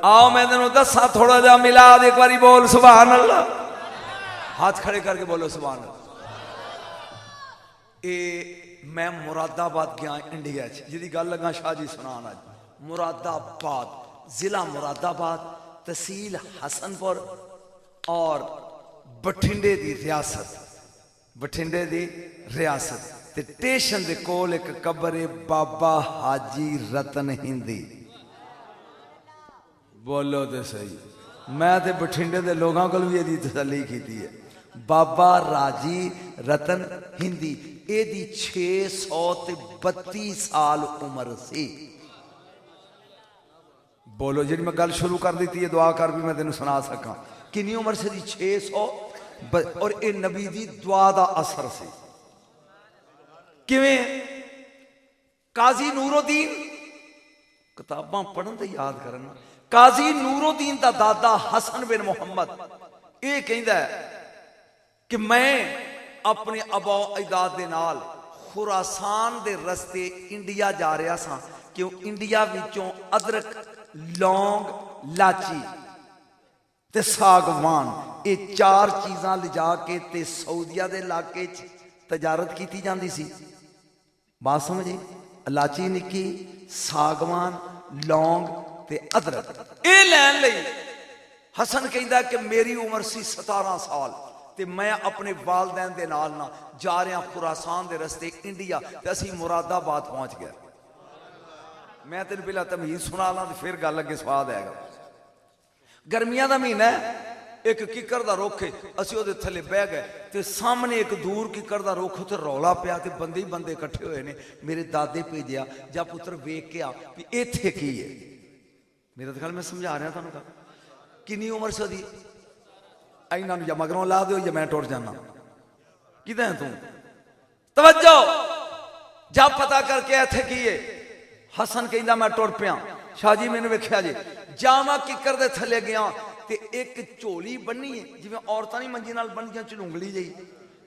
आओ मैं तेन दसा थोड़ा जा मिलाद, एक बारी बोल सुभान अल्लाह, हाथ खड़े करके बोलो सुभान अल्लाह। मैं मुरादाबाद गया इंडिया जिहदी गल लगा शाह जी सुनान। अज मुरादाबाद जिला मुरादाबाद, तहसील हसनपुर और बठिंडे दी रियासत, बठिंडे दी रियासत ते स्टेशन दे कोल एक कबर है बाबा हाजी रतन हिंदी। बोलो तो सही, मैं ते बठिंडे दे लोगों को भी यदी तसल्ली की है। बाबा राजी रतन हिंदी एदी 632 साल उम्र सी। बोलो जी मैं गल शुरू कर दी है, दुआ कर भी मैं तेन सुना सका कितनी उम्र से 600 और ये नबी दी दुआ का असर से। किवें काजी नूरुद्दीन किताबां पढ़न ते याद करना, काजी नूरुद्दीन का दादा हसन बिन मुहम्मद ये कहता है कि मैं अपने अबा अजदाद दे नाल खुरासान दे रस्ते इंडिया जा रहा सा। क्यों इंडिया विचों अदरक लौंग लाची ते सागवान ये 4 चीज़ां लिजा के ते सऊदिया दे इलाके तजारत की जाती सी। बात समझी, इलाची निकी, सागवान, लौंग ते अदरक ये लैन लई हसन कहता कि मेरी उम्र सी 17 साल ते मैं अपने वालदैन दे नाल ना जा रहा खुरासान दे रस्ते इंडिया ते असी मुरादाबाद पहुंच गया। मैं तेन पहला तमीज सुना ला फिर गल अगे स्वाद आएगा। गर्मियां का महीना है, एक किकर का रुख है, असं वो थले बह गए तो सामने एक दूर किकर का रुख उत्थे रौला पिया तो बंदे ही बंदे इकट्ठे हुए ने। मेरे दादे भेजा जा पुत्र वेख के आ भी इत्थे की है। मेरा तो ख्याल मैं समझा रहा तुहानू कितनी उम्र से दी इन्हों या मगरों ला दो या मैं टुर जाना कि तू तवज्जो जा पता करके इत्थे की है। हसन कहता मैं टुर पिया, शाह जी मैंने वेख्या जी जावा किकर दे थले गया ते एक झोली बनी है जिवें औरतां नहीं मंजी नाल बन गया झलूंगली जी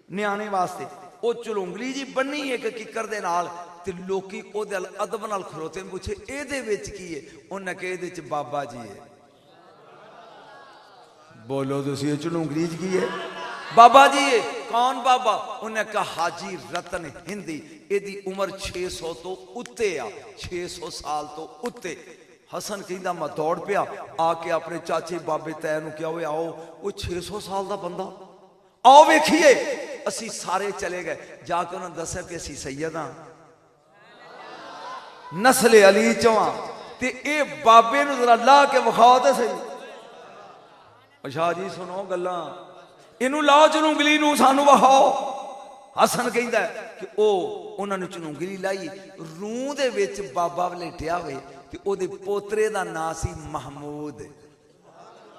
न्याणे वास्ते, वो झलूंगली जी बनी एक किकर दे नाल ते लोकी ओदे अदब नाल खलोते ने पूछे एदे विच की है, उन्हें कहा एदे च बाबा जी है। बोलो तुसीं झलूंगली च की है, बाबा जी है। कौन बाबा? उन्हें कहा हाजी रतन हिंदी, एदी उम्र 600 तो उत्ते आ, 600 साल तो उत्ते। हसन कहता मैं दौड़ पिया आके अपने चाचे बाबे तैनू क्या हुए आओ वो 600 साल का बंदा आओ वेखिए। असी सारे चले गए, जाके उन्होंने दसा कि असी सैयद हाँ नस्ले अली चो हाँ ते ए बाबे नू जरा ला के विखाओ तो सही। शाह जी सुनो गल्ला इनू लाओ झलूंगली नू सानू विखाओ। हसन कहता है कि ओ उन्होंने झलूंगली लाई, रूह दे विच बाबा वलेटिया हुए ते ओदे पोतरे दा नाम सी महमूद।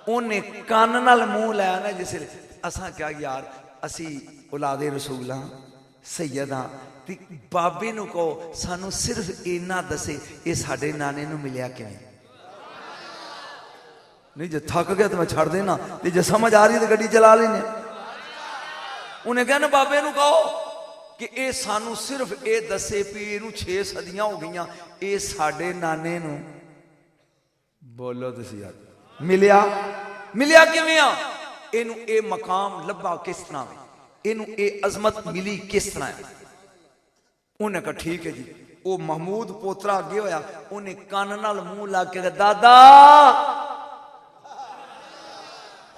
उन्हें कान नाल मूँह लाया ना जिस असा क्या यार असी औलादे रसूल हाँ सैयद हाँ ते बाबे नू कहो सानू सिर्फ इन्ना दसे ये साडे नाने नू मिलिया किवें। नहीं जो थक गया तो मैं छड़ देना, जो समझ आ रही तो गड्डी चला लेने। उन्हें कहना बाबे नू कहो कि ये सानू सिर्फ ये दसे भी इनू 6 सदियां हो गई ये साडे नाने नू। बोलो तुसीं यार मिलिया मिलिया किवें आ, इनू ये मकाम लभा किस तरह, इनू ये अजमत मिली किस तरह। उन्हें कहा ठीक है जी। वो महमूद पोतरा अगे होया, उन्हें कान नाल मूँह ला के दादा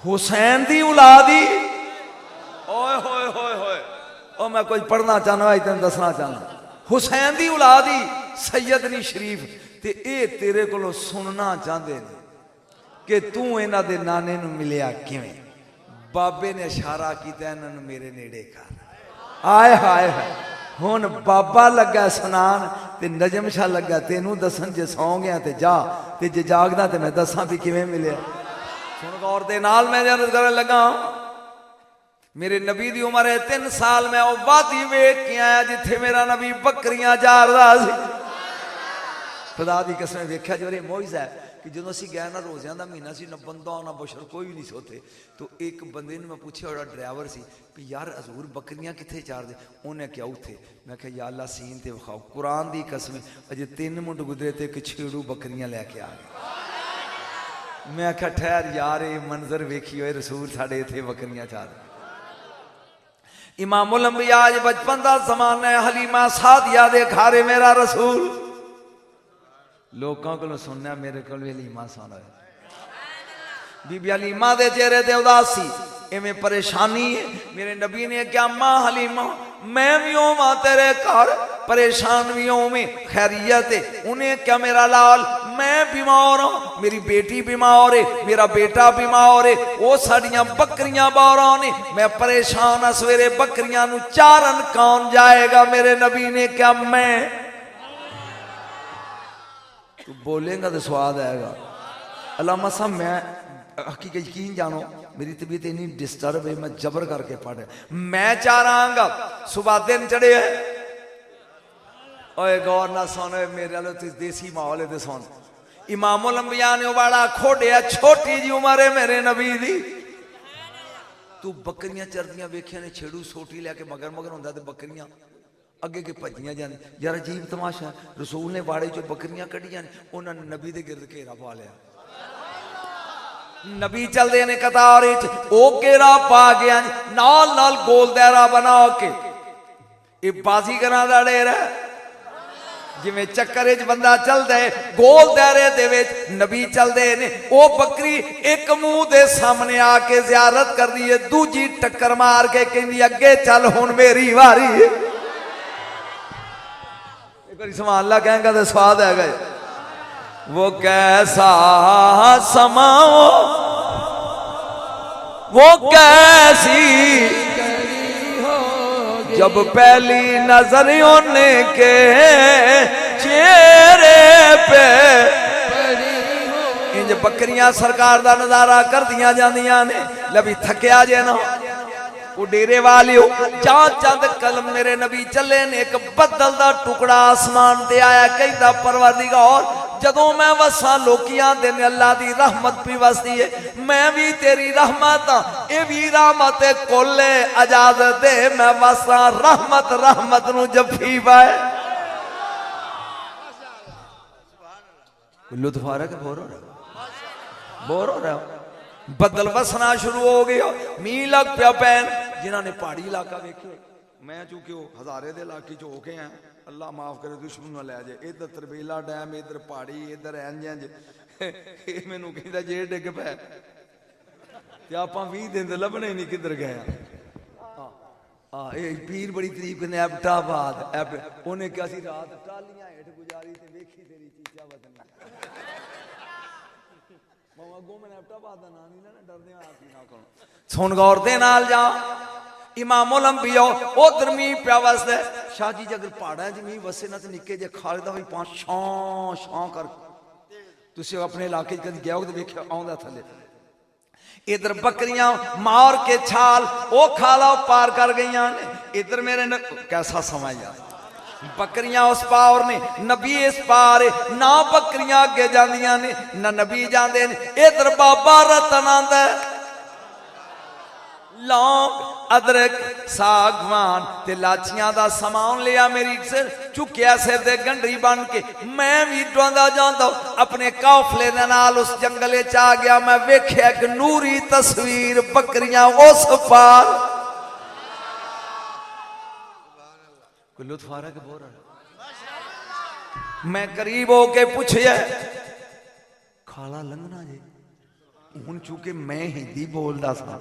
हुसैन दी औलादी। ओए होए होए होए ओ मैं कुछ पढ़ना चाहना तेन दसना चाहना, हुसैन दी औलादी सैयदनी शरीफ ते ए तेरे कोलों सुनना चाहते हैं कि तू इन्हां दे नाने नू मिलिया किवें। बाबे ने इशारा किया इन्हां मेरे नेड़े कर। आए हाय हाय हुण बाबा लगा सुनान ते नजम शाह लगा तेनू दसन जे सौ गया ते जा ते जे जागदा ते मैं दसां भी किवें मिलिया। सुन गौर दे नाल मैं अर्ज करन लगा मेरे नबी दी उम्र है 3 साल। मैं वो वादी वेख के आया जिथे मेरा नबी बकरियां चार रहा सी। खुदा दी कसम वेख्या जो मोइज़ है कि जो असी गए ना रोज़ियां का महीना सी ना बंदा ना बशर कोई भी नहीं सी उत्थे। तो एक बंदे ने मैं पूछा बड़ा ड्राइवर सी भी यार हजूर बकरियां कित्थे चारदे? उन्हें क्या उत्थे? मैं क्या या अल्लाह सीन ते विखाओ। कुरान दी कसम अजे 3 मिनट गुजरे तो एक छेड़ू बकरियां लैके आ गए। मैं आख्या ठहर यार ये मंजर वेखी होए रसूल साडे इत्थे बकरियां चार। इमामुल अंबिया अज बचपन का जमाना है, हलीमा सादिया दे घारे मेरा रसूल। लोगों को सुनना मेरे को हलीमा सुना है। बीबी हलीमा दे चेहरे ते उदासी इवें परेशानी है। मेरे नबी ने क्या मां हलीमा मैं भी होवां तेरे घर परेशान भी होवें खैरियत है। उन्हें क्या मेरा लाल मैं बीमार हूं, मेरी बेटी बीमार है, मेरा बेटा बीमार है, वो साड़ियां बकरियां बाहर ने, मैं परेशान हाँ। सवेरे बकरियां नू चारन कौन जाएगा? मेरे नबी ने क्या मैं। तू बोलेगा तो स्वाद आएगा। अल्लामा साहब मैं हकीकत यकीन जानो मेरी तबीयत इतनी डिस्टर्ब है, मैं जबर करके पढ़ मैं चाह रहा सुबह दिन चढ़े है। ओए गौर ना सुन मेरे वाले देसी माहौल है सुन। इमामुल अंबिया ने बड़ा खोड़िया छोटी जी उम्र है मेरे नबी दी। तू बकरियां चरदियां वेखिया ने छेड़ू सोटी लैके मगर मगर होंदा ते बकरियां अगे के भजियां जाने। यार अजीब तमाशा रसूल ने बाड़े चो बकरियां कढ़ियां उन्होंने नबी दे गिरद घेरा पा लिया। नबी चलते ने कतार घेरा पा गया नाल नाल गोल दायरा बना के ये बाजीगर का डेर है। जिमें चक्कर बंदा चलता है गोल दायरे दे नबी चलते ने। वो बकरी एक मुंह दे सामने आके जियारत कर दी है, दूजी टक्कर मार के कहती अगे चल हुण मेरी वारी है। एक बार समान ला कहेंगा तो स्वाद है। वो कैसा समा वो कैसी जब पहली नजर होने के चेहरे पे इंज बकरियां सरकार दा नजारा कर दिया जांदियां ने। लभी थकिया जे ना वो डेरे वाले हो चांद चंद कलम मेरे नबी चले ने। एक बदल दा टुकड़ा आसमान ते आया कहता परवरदिगार जदों मैं वसा लोकियां दे अल्लाह दी रहमत भी वसदी है, मैं भी तेरी रहमत हाँ। ये भी रहमत कोले इजाजत दे मैं वसा रहमत रहमत नू जफी पाए। लुत्फ आ रहा है कि बोर हो रहा? बोर हो रहा। बदल वसना शुरू हो गया, मीह लग पिया पैन। जिन्होंने पहाड़ी इलाका देखे मैं चूंकि हजारे दे इलाके च होके आया अल्लाह माफ करे दुश्मन ना लै जाए। इधर तरबेला डैम इधर पहाड़ी इधर इंज इंज मैनू कहता जे डिग पै ते आपां 20 दिन तो लभने ही नहीं किधर गए। पीर बड़ी तरीफ कहते एबटाबाद उन्हें क्या सी रात टालियां हेठ गुजारी ते वेखी तेरी चीचा वतन अगों मैंने एबटाबाद का नाम नहीं लेना डरदे ना करो। सुन गौर दे नाल जा इमामुल अंबिया उधर मीह पिया वसदा। शाह जी अगर पहाड़ा च मीह वसे ना तो निके जे खालदा होई पांच छां छां कर तुसी अपने इलाके कभी गया हो तो वेख्या आउंदा थले। इधर बकरियां मार के छाल वो खाला पार कर गई ने। इधर मेरे कैसा समय यार बकरियां उस पार ने नबी इस पार ना बकरियां अगे जांदियां ने ना नबी जांदे ने। इधर बाबा रतन आंदा लौंग अदरक सागवान ते लाचियां दा समान लिया मेरी सिर चुकिया सिर दे गंढी बन के मैं भी डोंदा जांदा अपने काफले दे नाल उस जंगले च आ गया। मैं वेख्या एक नूरी तस्वीर बकरियां उस पार। कोई लुत्फ आ रहा है कि बोर आ रहा? मैं करीब होके पूछया खाला लंघना जी हुण चूंकि मैं हिंदी बोलदा सा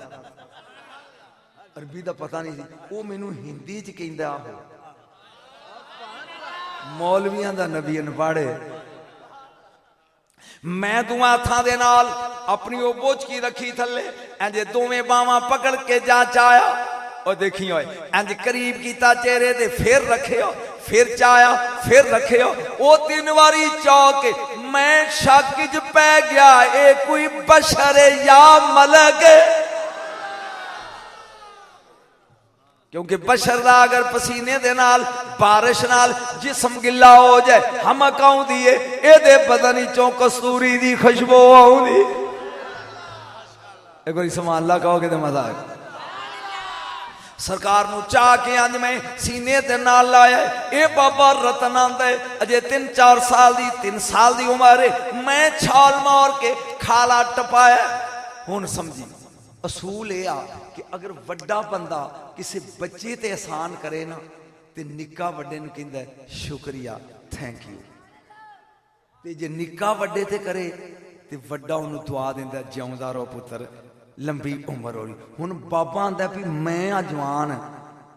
अरबी का पता नहीं सी वो मैनू हिंदी च कहंदा हो मौलवियां दा नबी अनपढ़। मैं दुआ हथां दे नाल अपनी ओ बोझकी रखी थले इंज दोवें बावां पकड़ के जा चाया और देखी होए इंज करीब कीता चेहरे ते फिर रखे फिर चाया फिर रखे ओ 3 वारी चौक मैं शक च पै गया ए कोई बशर या मलक। क्योंकि बशर दा अगर पसीने दे नाल बारिश नाल जिस्म गिला हो जाए हमक आउंदी है एदे बदन चों कस्तूरी दी खुशबू आउंदी। एक बार समान ला कहोगे तो मजा आएगा। सरकार नूं चाह के अंज मैं सीने ते नाल लाया। ये बाबा रतन आंदा है अजे 3-4 साल दी 3 साल दी उम्र है, मैं छाल मार के खाला टपाया। हुण समझी असूल ये आ कि अगर वड्डा बंदा किसी बच्चे ते एहसान करे ना ते निक्का वड्डे नूं कहंदा है शुक्रिया थैंक यू, ते जे निक्का वड्डे ते करे ते वड्डा उन्होंने दुआ दिंदा जिउंदा रहो पुत्र लंबी उम्र हो रही। हुण बाबा आंदा भी मैं आ जवान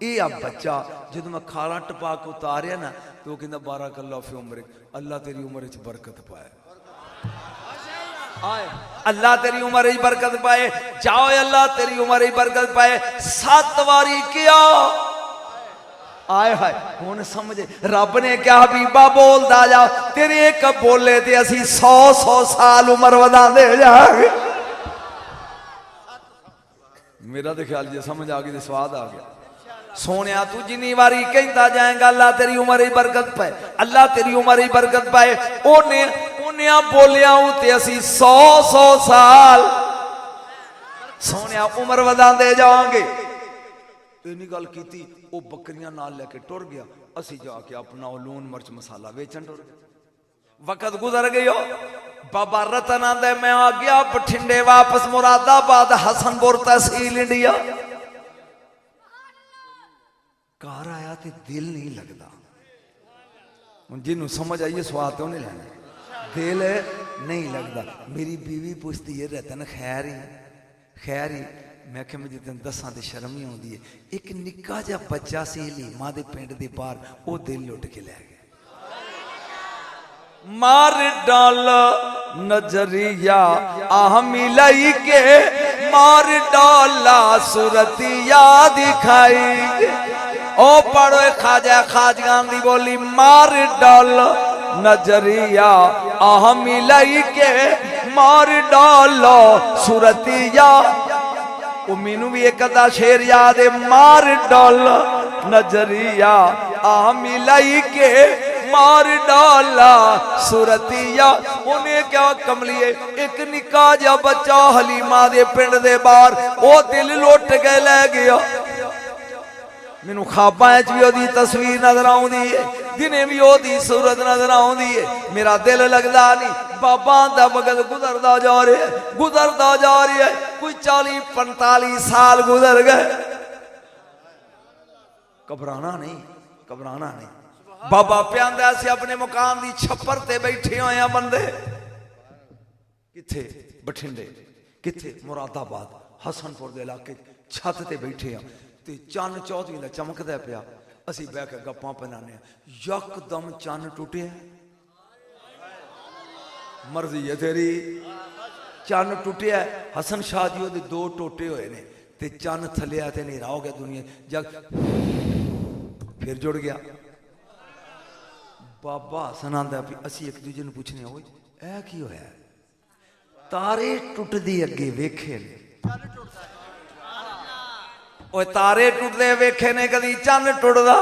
ये आ बच्चा, जो मैं खाला टपा के उतारिया ना तो वह कहता 12 कल्ला फी उम्र, अल्लाह तेरी उम्र च बरकत पाए, अल्लाह तेरी उम्र च बरकत पाए, जाओ अल्लाह तेरी उम्र च बरकत पाए। 7 बारी किया आए हाय। हुण समझे रब ने क्या हबीबा बोलदा जा, तेरे एक बोले ते असी 100 साल उम्र वधांदे जांगे। मेरा तो ख्याल जे समझ आ गई तो स्वाद आ गया। सोनिया तू जिन्नी बारी कहता जाएगा अल्लाह तेरी उम्र ही बरकत पाए, अल्लाह तेरी उम्र ही बरकत पाए, उन्हें बोलिया ते असी 100 साल सोनिया उम्र वधांदे जाओगे। इन्नी गल की वो बकरियां नाल लेके टुर गया, असी जाके अपना लून मिर्च मसाला बेचन टुर गए। वक्त गुजर गयो, बाबा रतन आंदा मैं आ गया बठिंडे वापस मुरादाबाद हसनपुर तहसील इंडिया। घर आया तो दिल नहीं लगता, जिन्हों समझ आइए स्वाद तो नहीं लेना, दिल नहीं लगता। मेरी बीवी पूछती है रतन खैर ही खैर ही, मैं क्या मुझे तेन दसा तो शर्म ही आती है। एक निक्का जा बच्चा सी लीमा दे पिंड दे बाहर, वो दिल लुट के लै गया। मार डाल नजरिया आह मिलाई के, मार डाला सुरतिया दिखाई। ओ पढ़ो खाजा खाजगान दी बोली, मार डाल नजरिया आह मिलाई के, मार डालो सुरतिया। वो मैनू भी एक अद्धा शेर याद है, मार डाल नजरिया आह मिलाई के, मार डाला सुरतिया। उन्हें क्या कमलिए एक निक्का जा बच्चा हलीमा दे पिंड दे बाहर, वो दिल लुट के लै गया। मैनू ख्वाबां च भी ओदी तस्वीर नजर आउंदी है, दिने भी ओदी सूरत नजर आउंदी है, मेरा दिल लगदा नहीं। बाबा दा वक्त गुजरदा जा रहा है, गुजरदा जा रहा है, कोई 40-45 साल गुजर गए। घबराना नहीं, घबराना नहीं। बाबा प्यांदा से अपने मुकाम दी छप्पर ते बैठे होए बंदे, किथे बठिंडे, किथे मुरादाबाद, हसनपुर दे इलाके छत ते बैठे हैं ते चन्न चौधरी दा चमकदा पिया। असी बह के गप्पां पनाने, यकदम चन्न टुटिया। मर्जी है तेरी, चन्न टुटिया। हसन शाह जी ओदे 2 टोटे होए ने ते चन्न थल्लिया ते नेरा हो गया, दुनिया जग फिर जुड़ गया। बाबा हसन आंदा भी असी एक दूजे नूं पुछने हो ऐ की होया, तारे टुटदी अगे वेखे ने, ओए तारे टुटदे वेखे ने, कदी चन्न टुटदा,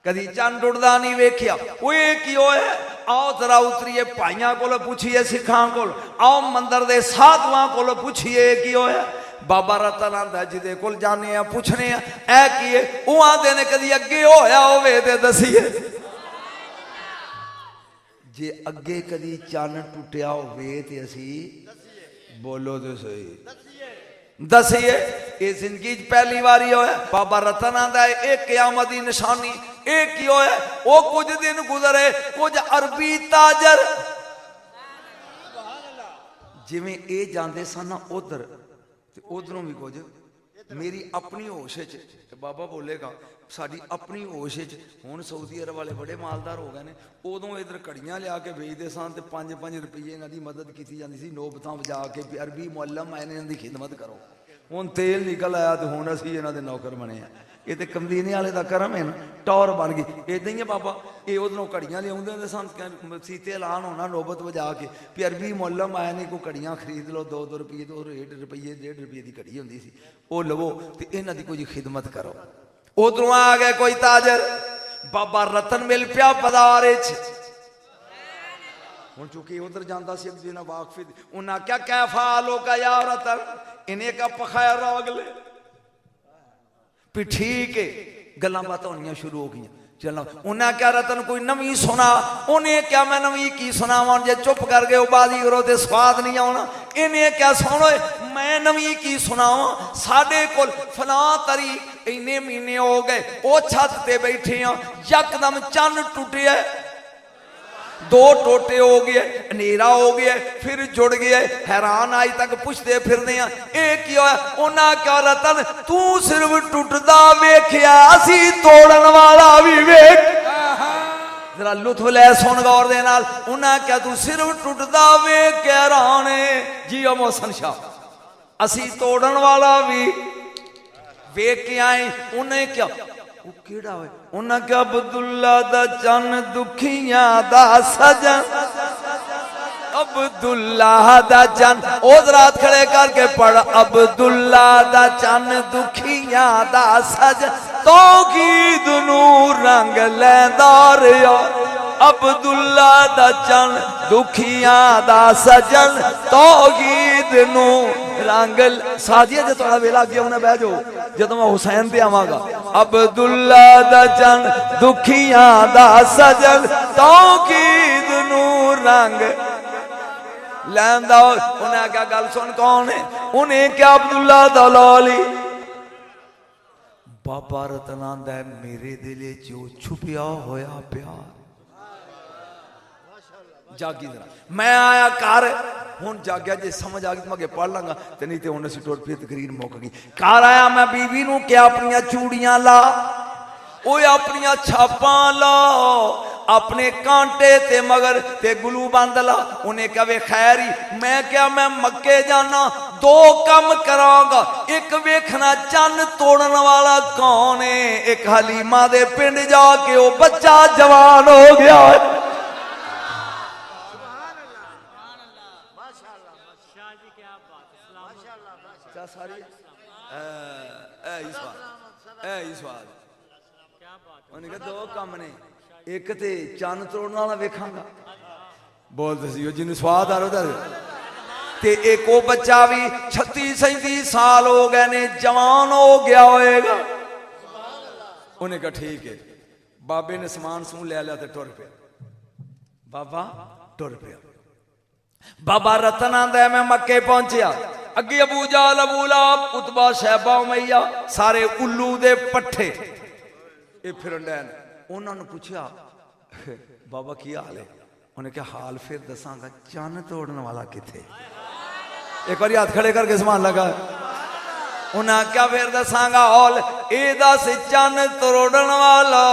कदी चन्न टुटदा नहीं वेख्या। ओए की होया, आओ जरा उतरिए भाइयों को पूछिए, सिखां को आओ मंदिर दे साधुआं को पूछिए की होया। बाबा रतन आंदा जिदे कोल जाने पूछने ऐ की है, वो आंदे ने कदी अगे होया होवे ते दसीए। जे अगे कदी चन्न टुटिया होवे ते असी बोलो तो सही दसीए। ये जिंदगी पहली बारी होया। बाबा रतन आंदा एक क़यामत दी निशानी एक ही होया। वो कुछ दिन गुजरे, कुछ अरबी ताजर जिवें ए जांदे सन ना उधर ते उधरों भी कुछ मेरी अपनी होश च बाबा बोलेगा साड़ी अपनी होश च। हुण सऊदी अरब वाले बड़े मालदार हो गए ने, उदों इधर घड़ियां लिया के बेचते सन ते 5-5 रुपये इन्हां दी मदद की जाती सी, नौबतां बजा के अरबी मुअल्लम आए ने, इन्हां दी खिदमत करो। हुण तेल निकल आया तो हुण असीं इन्हां दे नौकर बने आ। ये तो कमदीने वाले का करम है ना, टौर बन गई। इदां ही है बाबा, ये उधरों घड़ियां लियाउंदे हुंदे सन, सीते ऐलान होना नौबत बजा के भी अरबी मुअल्लम आए ने, कोई घड़ियां खरीद लो 2-2 रुपये, 2 रुपये 1.5 रुपये की घड़ी होंदी सी, वो लवो तो इन्हां दी कोई खिदमत करो। उधरों आ गए कोई ताजर, बाबा रतन मिल पिया बाजार च। हुण चूंकि उधर जाता सी एक दिन वाकफी, उन्हें क्या कैफा लोग या रतन, इन्हें का पखाया अगले भी ठीक है गल्लां बातां होनियां शुरू हो गई चलो उन्हें क्या रतन कोई नवी सुना उन्हें क्या मैं नवी की सुनावा जे चुप कर गए बाजी करो तो स्वाद नहीं आना इन्हें क्या सुनो मैं नवी की सुनावा साडे कोल फलां तरीक इन्ने महीने हो गए वो छत ते बैठे हैं यकदम चन्न टुटिया दो टोटे हो गए अंधेरा हो गया फिर जुड़ गया हैरान आज तक पुछते फिरने की होया उन्हें क्या रतन तू सिर्फ टुटदा वेख्या असी तोड़न वाला भी वेख जरा लुत्फ लै सुन गौर दे नाल उन्हें क्या तू सिर्फ टुटदा वेख के हैरान जी मोहसन शाह असी तोड़न वाला भी वेख के आए उन्हें क्या उन्हें क्या अब्दुल्ला दा चन दुखियां दा सजन अब्दुल्ला दा चन ओद रात खड़े करके पढ़ अब्दुल्ला दा चन दुखियां दा सजन तौहीद नूर रंग लैंदा रिया अब्दुल्ला दा चन दुखियां दा सजन तौहीद नूर रंग साजिया जो थोड़ा वेला अगे उन्हें बह जाओ जदों मैं हुसैन ते आवांगा अब्दुल्ला दा चन दुखियां दा सजन तौहीद नूर रंग लैंदा उन्हें क्या गल सुन कौन है उन्हें क्या अब्दुल्ला दा लाली बाबा रतन आंदा है मेरे दिल च छुपिया होया प्यार जागी जरा मैं आया घर हूं जागया जे समझ आ गई मैं पढ़ लांगा तो नहीं तो उन्हें से टुर पे तकरीर मुक गई घर आया मैं बीवी नूं क्या अपनी चूड़ियां ला वो अपनी छापा ला अपने कांटे ते मगर ते गुलू बंद ला उन्हें क्या वे खैर ही मैं क्या मैं मक्के जाना दो कम करांगा एक वेखना चन्न तोड़न वाला कौन है एक हलीमा दे पिंड जाके वो बच्चा जवान हो गया दो कम ने एक ते चन्न तोड़न वाला वेखांगा बोल दसियो जिन्हें स्वाद आ रहा ते एक वो बच्चा भी 36-37 साल हो गए ने जवान हो गया होएगा उन्हें कहा ठीक है बाबे ने समान समूह ले लिया टुर पे बाबा टुर पे बाबा रतन आंदा मैं मक्के पहुंचया अगे अबू जाल अबू लाब उतबा शैबा उमैया सारे उल्लू दे पट्ठे ये फिरन डैन उन्होंने पूछा बाबा की हाल है उन्हें क्या हाल फिर दसांगा चन्न तोड़न वाला किथे एक बार हाथ खड़े करके समान लगा उन्हें क्या फिर दसांगा हाल ए दस चन्न तोड़न वाला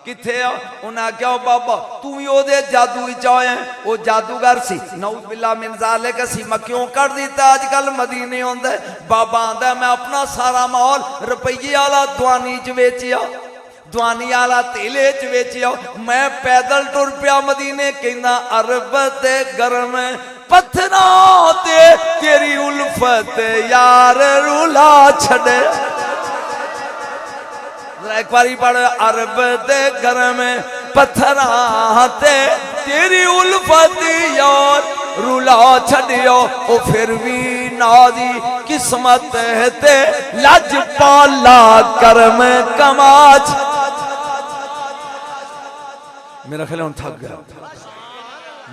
किथे उन्हें क्या बाबा तू भी ओदे जादू चाहे वो जादूगर सी नऊज बिल्ला मिन ज़ालिक सी मैं क्यों कर दिता अजकल मदीने आंदा बाबा आंदा मैं अपना सारा माल रुपये वाला दवानी च वेचिया दवानी वाला तेले च वेचिया मैं पैदल टुर पिया मदीने कहना अरब ते गरम पत्थरों ते तेरी उल्फत यार रुला छड़े एक बारी पढ़ अरब दे घर में पत्थरां ते तेरी उल्फत यार रुला छड़ियो ओ फिर भी नादी किस्मत ते लज पाला करम कमाच मेरा ख्याल थक गया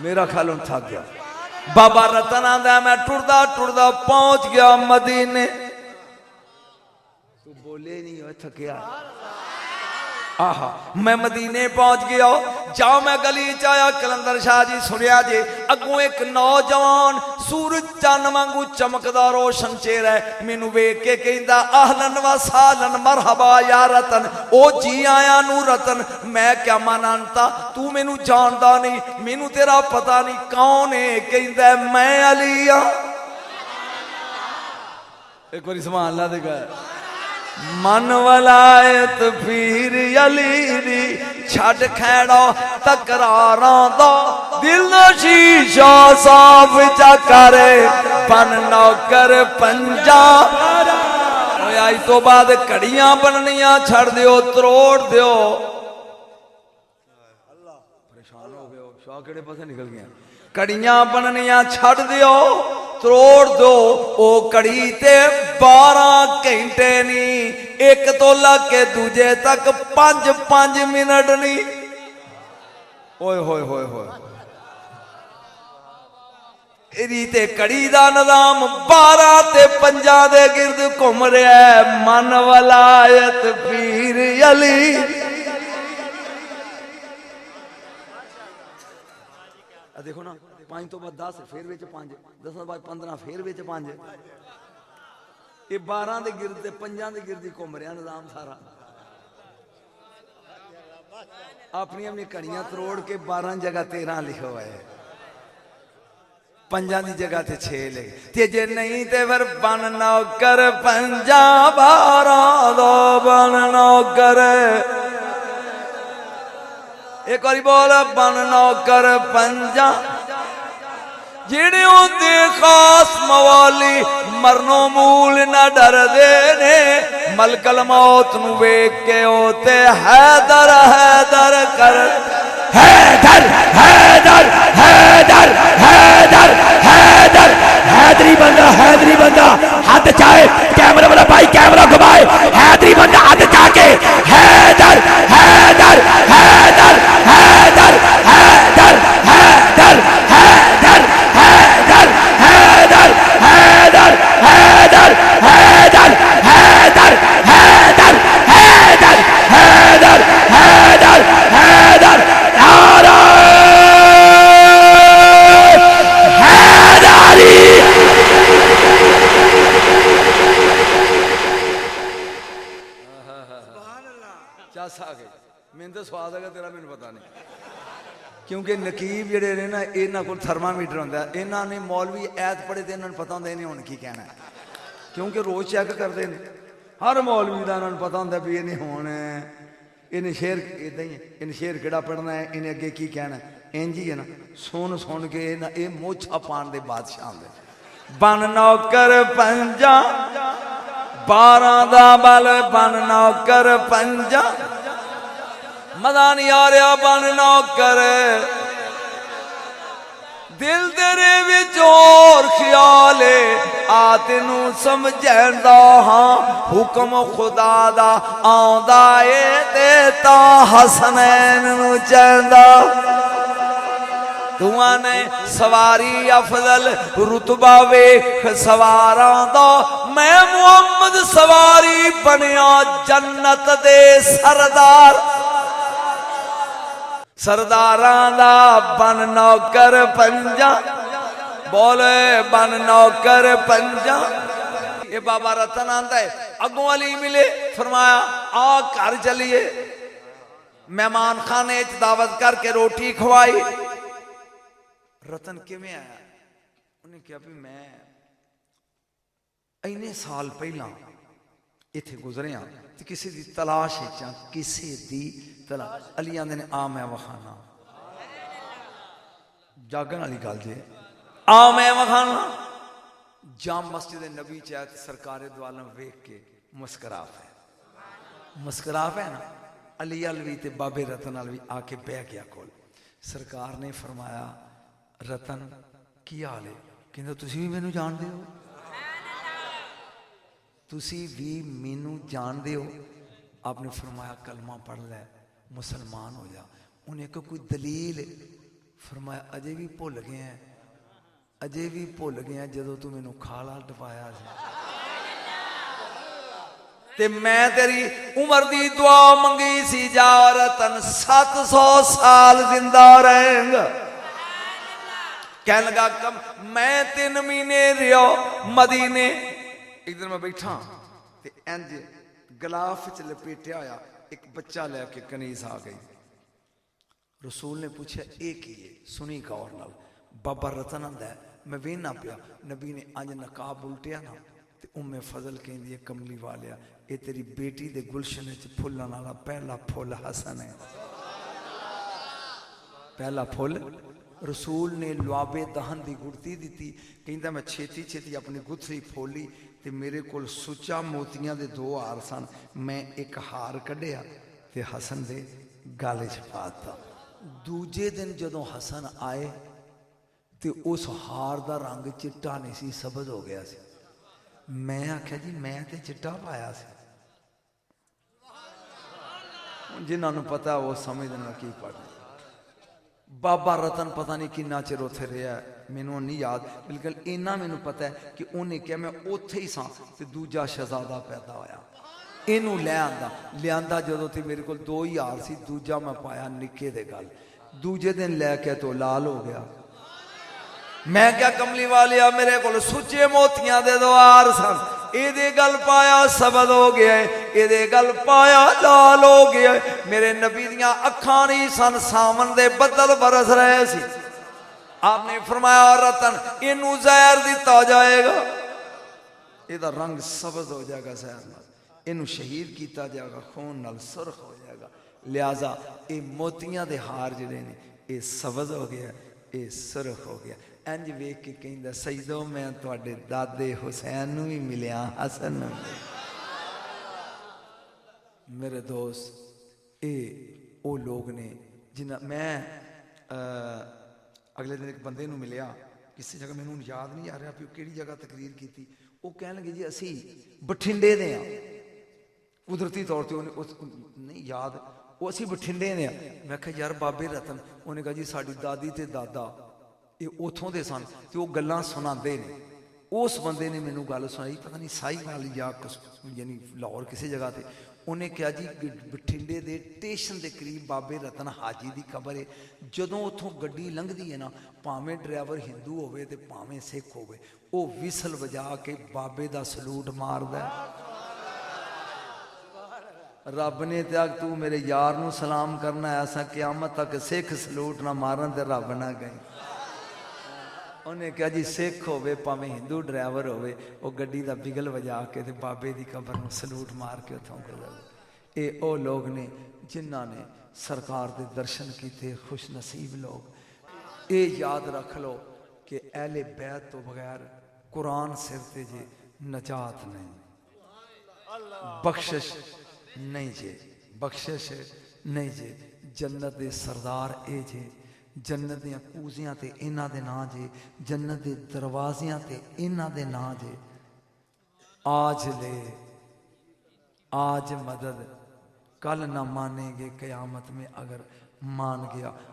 मेरा ख्याल थक गया बाबा रतन आंदा मैं टुरदा टुरदा पहुंच गया मदीने तू बोले नहीं हो थकिया आहा मैं मदीने पहुंच गया जाओ मैं गली च आया कलंदर शाह जी सुनिया जी अगों एक नौजवान सूरज चन्न वांगू चमकदा रोशन चेहरा है मैनू वेख के कहंदा आहलन व सालन मरहबा या रतन ओ जी आया नू रतन मैं क्या मानता तू मैनू जानदा नहीं मैनू तेरा पता नहीं कौन है कहंदा मैं अली हां एक बार सुभान अल्लाह देगा मन वलायत पीर अली दी छड़ खैड़ो तकरारां दा दिल दा शीशा साफ चा करे पन नौकर पंजा आज तो बाद घड़ियां बननियां छड़ दियो त्रोड़ दियो परेशान हो गए शाह केड़े पासे निकल गया कड़ियां बननियां छड़ दियो त्रोड़ दो ओ कड़ी ते 12 घंटे नहीं, एक तो लगे दूजे तक 5-5 मिनट नहीं। ओए होए होए होए, रीते कड़ी दा निजाम 12 ते 5 दे गिरद घूम रहा है। मन वलायत पीर अली, देखो ना 5 तो बाद 10 फिर विच 5, 10 तो बाद 15 फिर विच 5, ये 12 दे गिरद ते 5 दे गिरद घूम रहा निजाम सारा। अपनी अपनी घड़ियां तरोड़ के 12 जगह 13 लिखो है, 5 की जगह ते 6 ले। ते जे नहीं ते फिर बन नौकर 5 12 दो बन नौकर। एक बारी बोल बन नौकर 5। जेड़े होंदे खास मवाली मरनो मूल न डरदे ने, मलकल मौत नू वेख के ओते हैदर हैदर कर। हैदर हैदर हैदर हैदर हैदर हैदरी बंदा, हैदरी बंदा हाथ चाहे कैमरा वाला भाई कैमरा घुमाए, हैदरी बंदा हाथ चाके हैदर हैदर हैदर हैदर हैदर हैदर हैदर हैदर हैदर हैदर हैदर हैदर हैदर हैदर हैदर हैदर हैदर हैदर नारा हैदरी। चस आ गई, मैंने तो स्वाद आ गया तेरा, मैंने पता नहीं क्योंकि नकीब जेडे ने ना इन्होंने को थर्मामीटर होंगे, इन्होंने मौलवी ऐत पढ़े तो इन्होंने पता होंगे इन्हें हुण की कहना, क्योंकि रोज चेक करते हैं हर मौलवी का, इन्होंने पता होंगे भी इन्हें हुण इन्हें शेर इदा ही इन्हें शेर किहड़ा पढ़ना है, इन्हें अगे की कहना है। इंज ही है ना, सुन सुन के ये मोछा पान दे बादशाह दे। बन नौकर 5 12 दा बल, बन नौकर 5 मजा नहीं आ रहा। बन नौकर दिल तेरे विच और ख्याल आ तेनू समझदा हाँ, हुक्म खुदा दा आंदा ए ते ता हसनैन नू चंदा। दुआ ने सवारी अफजल रुतबा वेख सवारां दा, मैं मुहम्मद सवारी बनया जन्नत दे सरदार। सरदारां दा बन नौकर 5, बोले बन नौकर 5। ये बाबा रतन आंदा है, अगों अली मिले, फरमाया आ घर चलिए। मेहमान खाने च दावत करके रोटी खवाई। रतन किवें आया, उन्हें कहा भी मैं इन्ने साल पहला इत्थे गुजरिया ते किसी दी तलाश च, किसी दी तलाश। अली आंदे ने आ मैं वखाना, जागण वाली गल जे, आ मैं वखाना। जाम मस्जिद नबी चैत सरकार दो आलम वेख के मुस्करा पे, मुस्करा पे ना। अली अलवी ते बाबे रतन अलवी आके बह गया कोल। सरकार ने फरमाया रतन की हाल है? कहंदा तुसी भी मैनू जानदे हो, तुसी भी मैनू जानदे हो। आपने फरमाया कलमा पढ़ लै, मुसलमान हो जा। उन्हें कोई दलील? फरमाया अजे भी भुल गए हैं, अजे भी भुल गए हैं जदों तू मैनू खाला टपाया ते मैं तेरी उम्र दी दुआ मंगी सी, जा रतन 700 साल जिंदा रहेंगा। कह लगा कम मैं 3 महीने रियो मदीने। एक दिन मैं बैठा ते इंज गलाफ च लपेटिया होया एक बच्चा लैके कनीस आ गई। रसूल ने पूछा ये की है? सुनी गौर नाल। बाबा रतन आंदा है मैं वेहना पिया, नबी ने अंज नकाब उल्टिया ना ते उम्मे फजल कहंदी है कमली वालिया ये तेरी बेटी दे गुलशन च फुल्लां वाला पहला फुल हसन है। पहला फुल रसूल ने लुआबे दहन की गुड़ती दी। कहता मैं छेती छेती अपनी गुथरी फोली तो मेरे को सुचा मोतियां दे 2 हार सन। मैं एक हार कढ़िया ते हसन दे गाले च पाता। दूजे दिन जदों हसन आए तो उस हार का रंग चिट्टा नहीं सी, सबज हो गया सी। मैं आख्या जी मैं तो चिट्टा पाया सी। जिन्होंने पता वो समझते ना की पढ़ना। बाबा रतन पता नहीं किन्ना चिर उत्थे रहा, मैनू नहीं याद, बिल्कुल इन्ना मैनू पता है कि उन्हें क्या मैं उत्थे ही सा ते दूजा शहजादा पैदा होया। इनू लै आंदा लियांदा जदों ते मेरे को 2000 सी, दूजा मैं पाया निक्के दे गल, दूजे दिन लैके तो लाल हो गया। मैं क्या कमली वालिया मेरे को सुचे मोतियां दे द्वार सन, ये गल पाया सबद हो गया, ये गल पाया लाल हो गया। मेरे नबी दियां अखां नहीं सन, सावन दे बदल बरस रहे सी। आपने फरमाया रतन इनू जहर दिता जाएगा, ਇਹਦਾ रंग सबज हो जाएगा, जहर नाल इनू शहीद किया जाएगा, खून नाल सुरख हो जाएगा। लिहाजा ये मोतियां दे हार जिहड़े ने ये सबज हो गया, ये सुरख हो गया। इंज वेख के कहंदा सईदो मैं तुहाडे दादे हुसैन नूं भी मिलिया, हसन नूं। मेरे दोस्त ये वो लोग ने जिन्हें मैं अगले दिन एक बंदे नूं मिलिया किसी जगह, मैनूं याद नहीं आ रहा भी किहड़ी जगह तकरीर की थी। वो कह लगे जी असी बठिंडे दे हाँ, कुदरती तौर पर नहीं याद, वो असी बठिंडे दे हाँ। मैं कहा यार बाबे रतन, उन्हें कहा जी साड़ी दादी ते दादा ये उतों दे सन, तो वो गल्लां सुनाते ने। उस बंदे ने मैनू गल सुनाई, पता नहीं साई वाली या यानी लाहौर किसी जगह पर। उन्हें कहा जी बठिंडे दे स्टेशन के करीब बाबे रतन हाजी की कबर है। जदों उतों गड्डी लंघदी है ना, भावें ड्राइवर हिंदू होवे ते भावें सिख होवे, वो विसल बजा के बाबे का सलूट मारदा। रब ने त्याग तू मेरे यार नू सलाम करना ऐसा क्यामत तक सिख सलूट ना मारन ते रब ना गई। उन्हें कहा जी सिख होवे भावें हिंदू ड्राइवर होवे, वो गड्डी का बिगल बजा के ते बाबे की कबर नू सलूट मार के उतों गुजर। ये वो लोग ने जिन्हों ने सरकार के दर्शन किए, खुश नसीब लोग। ये याद रख लो कि अहले बैत तो बगैर कुरान सिर ते जे नजात नहीं, बख्शिश नहीं जे, बख्शिश नहीं जे। जन्नत दे सरदार ए जे, जन्नत दियां कूजियां ते इन्हां दे नां जे, जन्नत दे दरवाजियां ते इन्हां दे नां जे। आज ले आज मदद, कल ना मानेंगे क़यामत में अगर मान गया।